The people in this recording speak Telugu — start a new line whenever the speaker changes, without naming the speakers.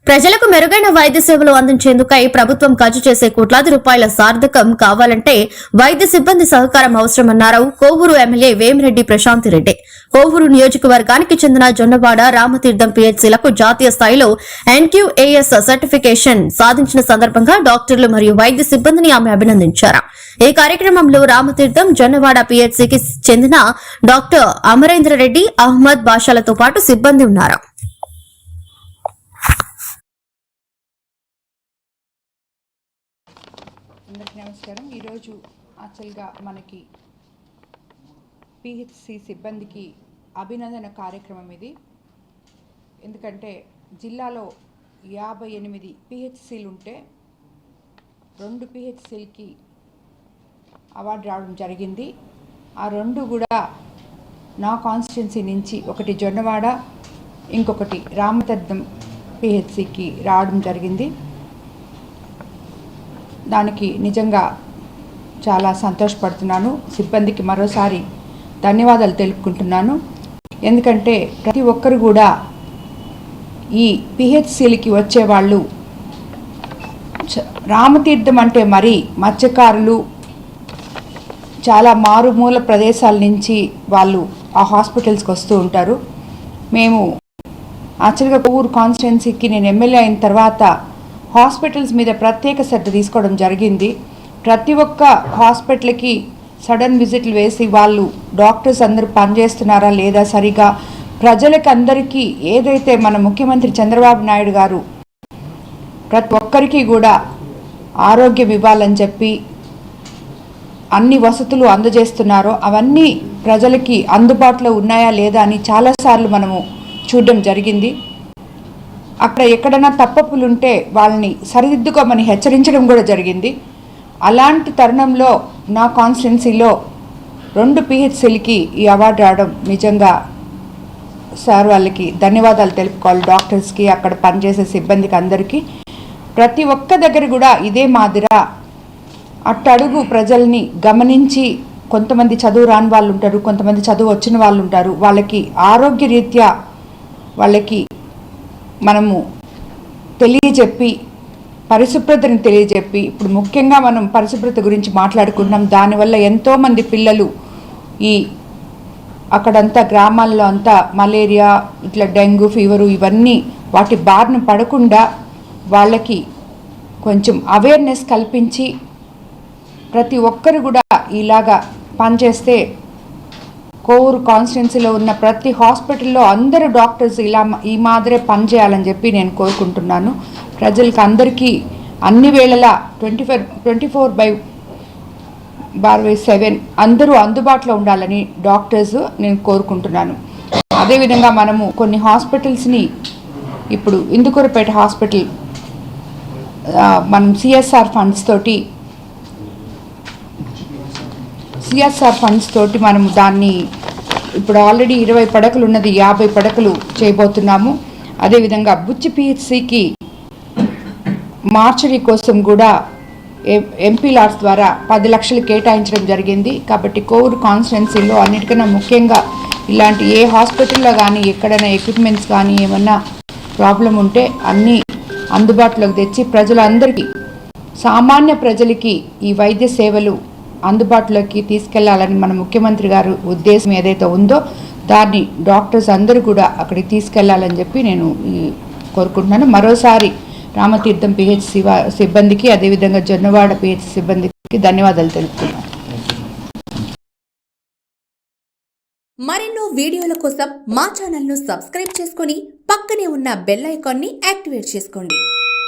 ప్రజలకు మెరుగైన వైద్య సేవలు అందించేందుకై ప్రభుత్వం ఖర్చు చేసే కోట్లాది రూపాయల సార్థకం కావాలంటే వైద్య సిబ్బంది సహకారం అవసరమన్నారు కోవూరు ఎమ్మెల్యే వేమిరెడ్డి ప్రశాంతిరెడ్డి. కోవూరు నియోజకవర్గానికి చెందిన జొన్నవాడ రామతీర్థం పీహెచ్సీలకు జాతీయ స్థాయిలో ఎన్క్యూఏఎస్ సర్టిఫికేషన్ సాధించిన సందర్భంగా డాక్టర్లు మరియు వైద్య సిబ్బందిని ఆమె అభినందించారు. ఈ కార్యక్రమంలో రామతీర్థం జొన్నవాడ పీహెచ్సీకి చెందిన డాక్టర్ అమరేంద్రరెడ్డి, అహ్మద్ బాషాలతో పాటు సిబ్బంది ఉన్నారు.
అందరికీ నమస్కారం. ఈరోజు యాక్చువల్గా మనకి పిహెచ్సి సిబ్బందికి అభినందన కార్యక్రమం ఇది. ఎందుకంటే జిల్లాలో 58 పిహెచ్సిలు ఉంటే 2 పిహెచ్సిలకి అవార్డు రావడం జరిగింది. ఆ 2 కూడా నా కాన్స్టిట్యున్సీ నుంచి, ఒకటి జొన్నవాడ, ఇంకొకటి రామతీర్థం పిహెచ్సికి రావడం జరిగింది. దానికి నిజంగా చాలా సంతోషపడుతున్నాను. సిబ్బందికి మరోసారి ధన్యవాదాలు తెలుపుకుంటున్నాను. ఎందుకంటే ప్రతి ఒక్కరు కూడా ఈ పిహెచ్సిలకి వచ్చేవాళ్ళు రామతీర్థం అంటే మరి మత్స్యకారులు చాలా మారుమూల ప్రదేశాల నుంచి వాళ్ళు ఆ హాస్పిటల్స్కి వస్తూ ఉంటారు. మేము యాక్చువల్గా కోవూరు కాన్స్టిట్యున్సీకి నేను ఎమ్మెల్యే అయిన తర్వాత హాస్పిటల్స్ మీద ప్రత్యేక శ్రద్ధ తీసుకోవడం జరిగింది. ప్రతి ఒక్క హాస్పిటల్కి సడన్ విజిట్లు వేసి వాళ్ళు డాక్టర్స్ అందరూ పనిచేస్తున్నారా లేదా సరిగా, ప్రజలకు అందరికీ ఏదైతే మన ముఖ్యమంత్రి చంద్రబాబు నాయుడు గారు ప్రతి ఒక్కరికి కూడా ఆరోగ్యం ఇవ్వాలని చెప్పి అన్ని వసతులు అందజేస్తున్నారో అవన్నీ ప్రజలకి అందుబాటులో ఉన్నాయా లేదా అని చాలాసార్లు మనము చూడడం జరిగింది. అక్కడ ఎక్కడైనా తప్పప్పులుంటే వాళ్ళని సరిదిద్దుకోమని హెచ్చరించడం కూడా జరిగింది. అలాంటి తరుణంలో నా కాన్స్టిట్యున్సీలో 2 పిహెచ్సిలకి ఈ అవార్డు రావడం నిజంగా సార్ వాళ్ళకి ధన్యవాదాలు తెలుపుకోవాలి. డాక్టర్స్కి, అక్కడ పనిచేసే సిబ్బందికి అందరికీ. ప్రతి ఒక్క దగ్గర కూడా ఇదే మాదిరా అట్టడుగు ప్రజల్ని గమనించి, కొంతమంది చదువు రాని వాళ్ళు ఉంటారు, కొంతమంది చదువు వచ్చిన వాళ్ళు ఉంటారు. వాళ్ళకి ఆరోగ్య రీత్యా వాళ్ళకి మనము తెలియజెప్పి, పరిశుభ్రతను తెలియజెప్పి, ఇప్పుడు ముఖ్యంగా మనం పరిశుభ్రత గురించి మాట్లాడుకుంటున్నాం. దానివల్ల ఎంతోమంది పిల్లలు ఈ అక్కడంతా గ్రామాల్లో అంతా మలేరియా, ఇట్లా డెంగ్యూ ఫీవరు ఇవన్నీ వాటి బారిన పడకుండా వాళ్ళకి కొంచెం అవేర్నెస్ కల్పించి ప్రతి ఒక్కరు కూడా ఇలాగా పనిచేస్తే కోవూరు కాన్స్టిట్యున్సీలో ఉన్న ప్రతి హాస్పిటల్లో అందరు డాక్టర్స్ ఇలా ఈ మాదిరే పనిచేయాలని చెప్పి నేను కోరుకుంటున్నాను. ప్రజలకు అందరికీ అన్ని వేళలా 24/7 అందరూ అందుబాటులో ఉండాలని డాక్టర్స్ నేను కోరుకుంటున్నాను. అదేవిధంగా మనము కొన్ని హాస్పిటల్స్ని, ఇప్పుడు ఇందుకూరుపేట హాస్పిటల్ మనం సిఎస్ఆర్ ఫండ్స్ తోటి మనం దాన్ని ఇప్పుడు ఆల్రెడీ 20 పడకలు ఉన్నది 50 పడకలు చేయబోతున్నాము. అదేవిధంగా బుచ్చి పిహెచ్సికి మార్చరీ కోసం కూడా ఎంపీ లాడ్స్ ద్వారా 10 లక్షలు కేటాయించడం జరిగింది. కాబట్టి కోవూరు కాన్స్టిట్యున్సీలో అన్నిటికన్నా ముఖ్యంగా ఇలాంటి ఏ హాస్పిటల్లో కానీ ఎక్కడైనా ఎక్విప్మెంట్స్ కానీ ఏమన్నా ప్రాబ్లం ఉంటే అన్నీ అందుబాటులోకి తెచ్చి ప్రజలందరికీ, సామాన్య ప్రజలకి ఈ వైద్య సేవలు అందుబాటులోకి తీసుకెళ్లాలని మన ముఖ్యమంత్రి గారు ఉద్దేశం ఏదైతే ఉందో దాన్ని డాక్టర్స్ అందరూ కూడా అక్కడికి తీసుకెళ్లాలని చెప్పి నేను కోరుకుంటున్నాను. మరోసారి రామతీర్థం పిహెచ్సి సిబ్బందికి, అదేవిధంగా జొన్నవాడ పిహెచ్సి సిబ్బందికి ధన్యవాదాలు తెలుపుతున్నాను.
మరెన్నో వీడియోల కోసం మా ఛానల్ను సబ్స్క్రైబ్ చేసుకొని పక్కనే ఉన్న బెల్ ఐకాన్ని యాక్టివేట్ చేసుకోండి.